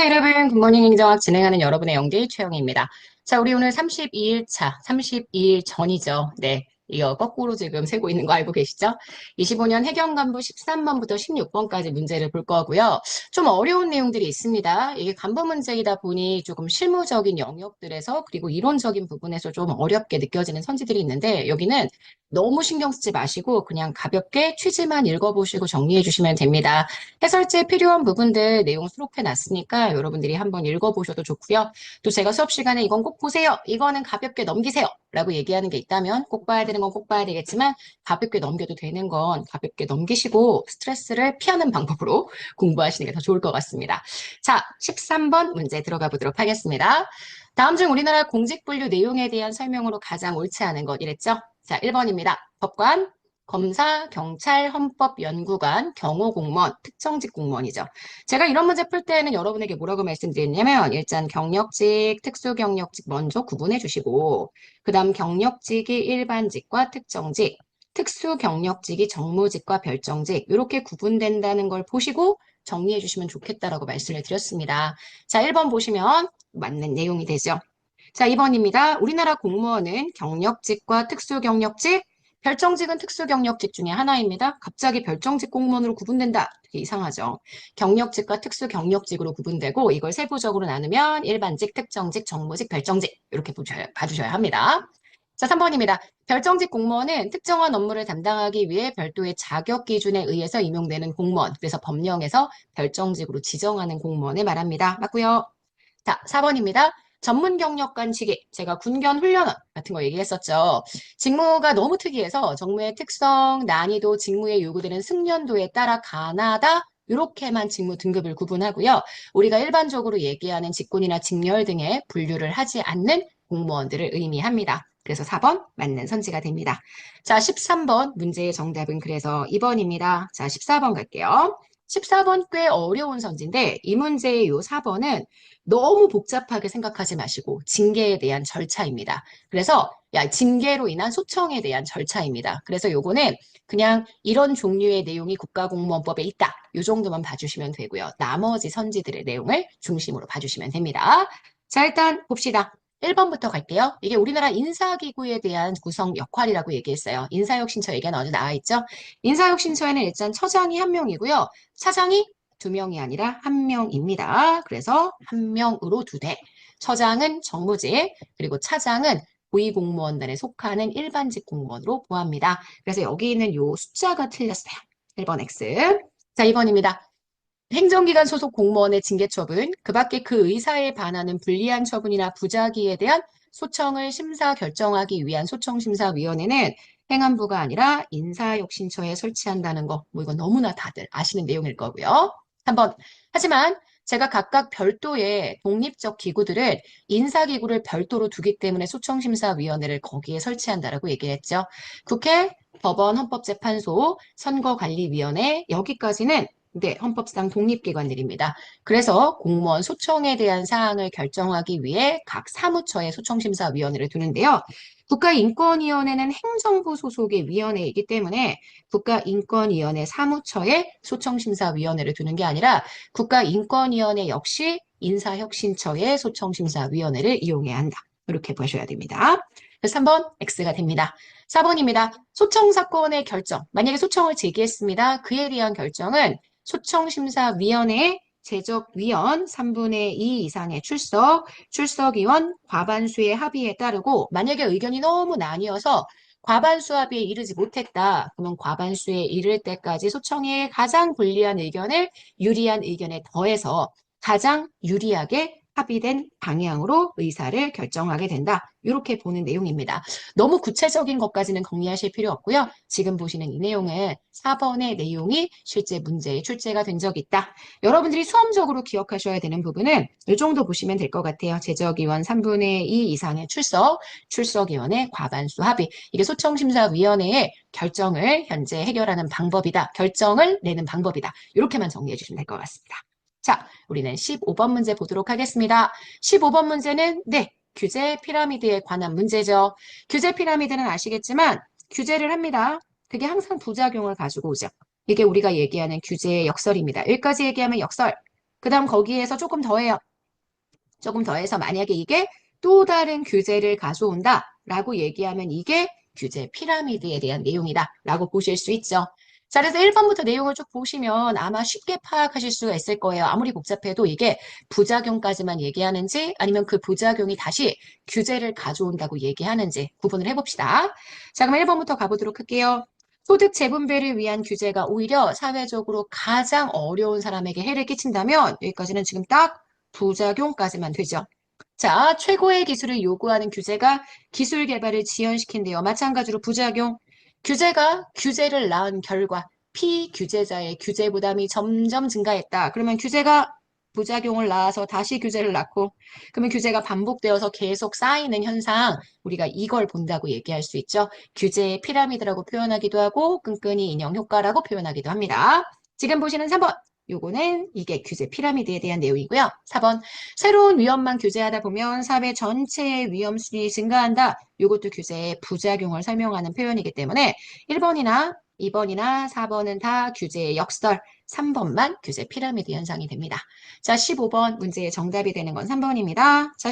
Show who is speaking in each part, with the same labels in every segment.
Speaker 1: 안녕하세요, 여러분. 굿모닝 행정학 진행하는 여러분의 영디 최영희입니다. 자, 우리 오늘 32일 차, 32일 전이죠. 네. 이거 거꾸로 지금 세고 있는 거 알고 계시죠? 25년 해경간부 13번부터 16번까지 문제를 볼 거고요. 좀 어려운 내용들이 있습니다. 이게 간부 문제이다 보니 조금 실무적인 영역들에서 그리고 이론적인 부분에서 좀 어렵게 느껴지는 선지들이 있는데 여기는 너무 신경 쓰지 마시고 그냥 가볍게 취지만 읽어보시고 정리해 주시면 됩니다. 해설지에 필요한 부분들 내용 수록해 놨으니까 여러분들이 한번 읽어보셔도 좋고요. 또 제가 수업 시간에 이건 꼭 보세요. 이거는 가볍게 넘기세요. 라고 얘기하는 게 있다면 꼭 봐야 되는 건 꼭 봐야 되겠지만 가볍게 넘겨도 되는 건 가볍게 넘기시고 스트레스를 피하는 방법으로 공부하시는 게 더 좋을 것 같습니다. 자, 13번 문제 들어가 보도록 하겠습니다. 다음 중 우리나라 공직분류 내용에 대한 설명으로 가장 옳지 않은 것 이랬죠? 자, 1번입니다. 법관, 검사, 경찰, 헌법연구관, 경호공무원, 특정직 공무원이죠. 제가 이런 문제 풀 때는 여러분에게 뭐라고 말씀드렸냐면 일단 경력직, 특수경력직 먼저 구분해 주시고 그 다음 경력직이 일반직과 특정직, 특수경력직이 정무직과 별정직 이렇게 구분된다는 걸 보시고 정리해 주시면 좋겠다라고 말씀을 드렸습니다. 자, 1번 보시면 맞는 내용이 되죠. 자, 2번입니다. 우리나라 공무원은 경력직과 특수경력직, 별정직은 특수경력직 중에 하나입니다. 갑자기 별정직 공무원으로 구분된다. 되게 이상하죠. 경력직과 특수경력직으로 구분되고 이걸 세부적으로 나누면 일반직, 특정직, 정무직, 별정직 이렇게 봐주셔야 합니다. 자, 3번입니다. 별정직 공무원은 특정한 업무를 담당하기 위해 별도의 자격 기준에 의해서 임용되는 공무원. 그래서 법령에서 별정직으로 지정하는 공무원을 말합니다. 맞고요. 자, 4번입니다. 전문 경력관 직위. 제가 군견 훈련원 같은 거 얘기했었죠. 직무가 너무 특이해서 정무의 특성, 난이도, 직무에 요구되는 숙련도에 따라 가나다 이렇게만 직무 등급을 구분하고요. 우리가 일반적으로 얘기하는 직군이나 직렬 등의 분류를 하지 않는 공무원들을 의미합니다. 그래서 4번 맞는 선지가 됩니다. 자, 13번 문제의 정답은 그래서 2번입니다. 자, 14번 갈게요. 14번 꽤 어려운 선지인데 이 문제의 요 4번은 너무 복잡하게 생각하지 마시고 징계에 대한 절차입니다. 그래서 징계로 인한 소청에 대한 절차입니다. 그래서 요거는 그냥 이런 종류의 내용이 국가공무원법에 있다. 요 정도만 봐주시면 되고요. 나머지 선지들의 내용을 중심으로 봐주시면 됩니다. 자, 일단 봅시다. 1번부터 갈게요. 이게 우리나라 인사기구에 대한 구성 역할이라고 얘기했어요. 인사혁신처 얘기가 어디 나와 있죠? 인사혁신처에는 일단 처장이 한 명이고요. 차장이 두 명이 아니라 한 명입니다. 그래서 한 명으로 두 대. 처장은 정무직, 그리고 차장은 고위공무원단에 속하는 일반직 공무원으로 보합니다. 그래서 여기 있는 요 숫자가 틀렸어요. 1번 X. 자, 2번입니다. 행정기관 소속 공무원의 징계 처분, 그 밖에 그 의사에 반하는 불리한 처분이나 부작위에 대한 소청을 심사 결정하기 위한 소청심사위원회는 행안부가 아니라 인사혁신처에 설치한다는 거, 뭐 이건 너무나 다들 아시는 내용일 거고요. 3번. 하지만 제가 각각 별도의 독립적 기구들을 인사기구를 별도로 두기 때문에 소청심사위원회를 거기에 설치한다라고 얘기했죠. 국회, 법원, 헌법재판소, 선거관리위원회 여기까지는 네, 헌법상 독립기관들입니다. 그래서 공무원 소청에 대한 사항을 결정하기 위해 각 사무처에 소청심사위원회를 두는데요. 국가인권위원회는 행정부 소속의 위원회이기 때문에 국가인권위원회 사무처에 소청심사위원회를 두는 게 아니라 국가인권위원회 역시 인사혁신처의 소청심사위원회를 이용해야 한다. 이렇게 보셔야 됩니다. 그래서 3번 X가 됩니다. 4번입니다. 소청사건의 결정. 만약에 소청을 제기했습니다. 그에 대한 결정은 소청심사위원회의 제적위원 3분의 2 이상의 출석위원 과반수의 합의에 따르고 만약에 의견이 너무 나뉘어서 과반수 합의에 이르지 못했다. 그러면 과반수에 이를 때까지 소청의 가장 불리한 의견을 유리한 의견에 더해서 가장 유리하게 합의된 방향으로 의사를 결정하게 된다. 이렇게 보는 내용입니다. 너무 구체적인 것까지는 정리하실 필요 없고요. 지금 보시는 이 내용은 4번의 내용이 실제 문제에 출제가 된 적이 있다. 여러분들이 수험적으로 기억하셔야 되는 부분은 이 정도 보시면 될 것 같아요. 제적위원 3분의 2 이상의 출석위원의 과반수 합의. 이게 소청심사위원회의 결정을 현재 해결하는 방법이다. 결정을 내는 방법이다. 이렇게만 정리해 주시면 될 것 같습니다. 자, 우리는 15번 문제 보도록 하겠습니다. 15번 문제는 네, 규제 피라미드에 관한 문제죠. 규제 피라미드는 아시겠지만 규제를 합니다. 그게 항상 부작용을 가지고 오죠. 이게 우리가 얘기하는 규제의 역설입니다. 여기까지 얘기하면 역설. 그 다음 거기에서 조금 더해요. 조금 더해서 만약에 이게 또 다른 규제를 가져온다라고 얘기하면 이게 규제 피라미드에 대한 내용이다라고 보실 수 있죠. 자, 그래서 1번부터 내용을 쭉 보시면 아마 쉽게 파악하실 수가 있을 거예요. 아무리 복잡해도 이게 부작용까지만 얘기하는지 아니면 그 부작용이 다시 규제를 가져온다고 얘기하는지 구분을 해봅시다. 자, 그럼 1번부터 가보도록 할게요. 소득 재분배를 위한 규제가 오히려 사회적으로 가장 어려운 사람에게 해를 끼친다면 여기까지는 지금 딱 부작용까지만 되죠. 자, 최고의 기술을 요구하는 규제가 기술 개발을 지연시킨대요. 마찬가지로 부작용. 규제가 규제를 낳은 결과 피규제자의 규제 부담이 점점 증가했다. 그러면 규제가 부작용을 낳아서 다시 규제를 낳고 그러면 규제가 반복되어서 계속 쌓이는 현상 우리가 이걸 본다고 얘기할 수 있죠. 규제의 피라미드라고 표현하기도 하고 끈끈이 인형 효과라고 표현하기도 합니다. 지금 보시는 3번. 요거는 이게 규제 피라미드에 대한 내용이고요. 4번. 새로운 위험만 규제하다 보면 사회 전체의 위험 수준이 증가한다. 이것도 규제의 부작용을 설명하는 표현이기 때문에 1번이나 2번이나 4번은 다 규제의 역설, 3번만 규제 피라미드 현상이 됩니다. 자, 15번 문제의 정답이 되는 건 3번입니다. 자,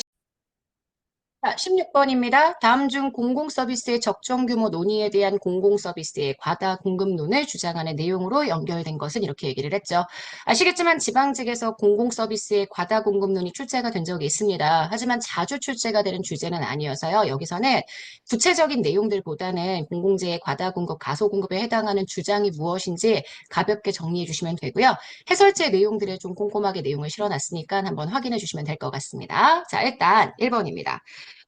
Speaker 1: 16번입니다. 다음 중 공공서비스의 적정 규모 논의에 대한 공공서비스의 과다 공급론을 주장하는 내용으로 연결된 것은 이렇게 얘기를 했죠. 아시겠지만 지방직에서 공공서비스의 과다 공급론이 출제가 된 적이 있습니다. 하지만 자주 출제가 되는 주제는 아니어서요. 여기서는 구체적인 내용들보다는 공공재의 과다 공급, 가소 공급에 해당하는 주장이 무엇인지 가볍게 정리해 주시면 되고요. 해설제 내용들에 좀 꼼꼼하게 내용을 실어놨으니까 한번 확인해 주시면 될 것 같습니다. 자, 일단 1번입니다.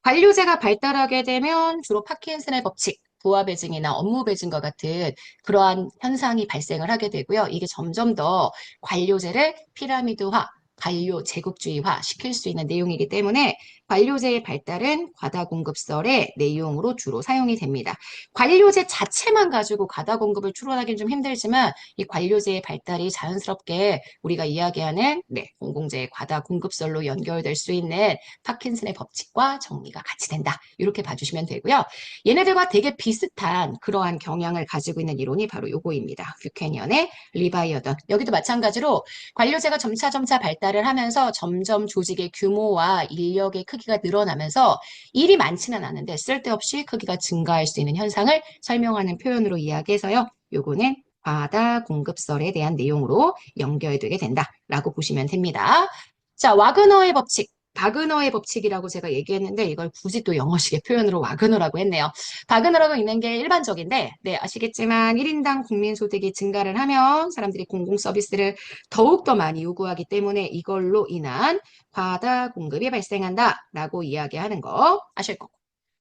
Speaker 1: 관료제가 발달하게 되면 주로 파킨슨의 법칙, 부하 배증이나 업무 배증과 같은 그러한 현상이 발생을 하게 되고요. 이게 점점 더 관료제를 피라미드화, 관료 제국주의화 시킬 수 있는 내용이기 때문에 관료제의 발달은 과다 공급설의 내용으로 주로 사용이 됩니다. 관료제 자체만 가지고 과다 공급을 추론하기는 좀 힘들지만 이 관료제의 발달이 자연스럽게 우리가 이야기하는 공공재의 과다 공급설로 연결될 수 있는 파킨슨의 법칙과 정리가 같이 된다. 이렇게 봐주시면 되고요. 얘네들과 되게 비슷한 그러한 경향을 가지고 있는 이론이 바로 요거입니다. 뷰캐니언의 리바이어던. 여기도 마찬가지로 관료제가 점차 발달을 하면서 점점 조직의 규모와 인력의 크기가 늘어나면서 일이 많지는 않은데 쓸데없이 크기가 증가할 수 있는 현상을 설명하는 표현으로 이야기해서요. 요거는 과다 공급설에 대한 내용으로 연결되게 된다라고 보시면 됩니다. 자, 와그너의 법칙. 바그너의 법칙이라고 제가 얘기했는데 이걸 굳이 또 영어식의 표현으로 와그너라고 했네요. 바그너라고 있는 게 일반적인데 아시겠지만 1인당 국민소득이 증가를 하면 사람들이 공공서비스를 더욱더 많이 요구하기 때문에 이걸로 인한 과다 공급이 발생한다라고 이야기하는 거 아실 거고.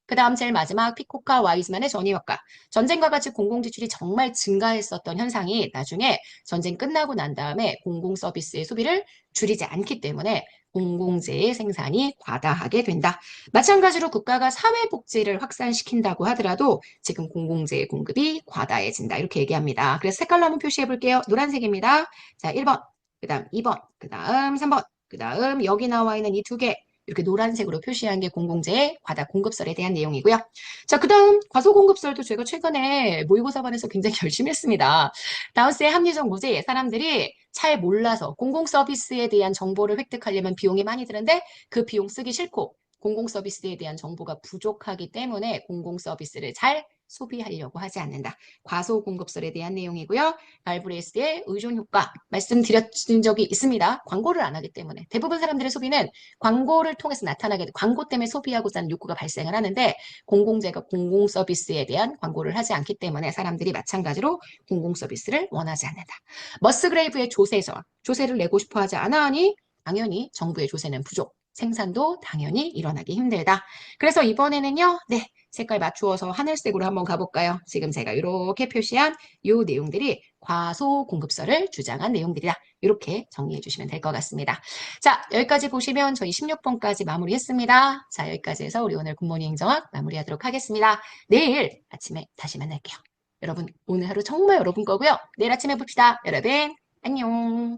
Speaker 1: 그 다음 제일 마지막 피코카 와이즈만의 전이효과. 전쟁과 같이 공공지출이 정말 증가했었던 현상이 나중에 전쟁 끝나고 난 다음에 공공서비스의 소비를 줄이지 않기 때문에 공공재의 생산이 과다하게 된다. 마찬가지로 국가가 사회복지를 확산시킨다고 하더라도 지금 공공재의 공급이 과다해진다. 이렇게 얘기합니다. 그래서 색깔로 한번 표시해 볼게요. 노란색입니다. 자, 1번, 그 다음 2번, 그 다음 3번, 그 다음 여기 나와 있는 이 두 개. 이렇게 노란색으로 표시한 게 공공재의 과다 공급설에 대한 내용이고요. 자, 그 다음 과소공급설도 제가 최근에 모의고사반에서 굉장히 열심히 했습니다. 다우스의 합리적 무죄, 사람들이 잘 몰라서 공공서비스에 대한 정보를 획득하려면 비용이 많이 드는데 그 비용 쓰기 싫고 공공서비스에 대한 정보가 부족하기 때문에 공공서비스를 잘 소비하려고 하지 않는다. 과소공급설에 대한 내용이고요. 갈브레스의 의존 효과 말씀드린 적이 있습니다. 광고를 안 하기 때문에 대부분 사람들의 소비는 광고를 통해서 나타나게 광고 때문에 소비하고자 하는 욕구가 발생을 하는데 공공재가 공공서비스에 대한 광고를 하지 않기 때문에 사람들이 마찬가지로 공공서비스를 원하지 않는다. 머스그레이브의 조세를 내고 싶어 하지 않아 하니 당연히 정부의 조세는 부족. 생산도 당연히 일어나기 힘들다. 그래서 이번에는요. 색깔 맞추어서 하늘색으로 한번 가볼까요? 지금 제가 이렇게 표시한 이 내용들이 과소공급설을 주장한 내용들이다. 이렇게 정리해 주시면 될 것 같습니다. 자, 여기까지 보시면 저희 16번까지 마무리했습니다. 자, 여기까지 해서 우리 오늘 굿모닝 정확 마무리하도록 하겠습니다. 내일 아침에 다시 만날게요. 여러분, 오늘 하루 정말 여러분 거고요. 내일 아침에 봅시다. 여러분, 안녕.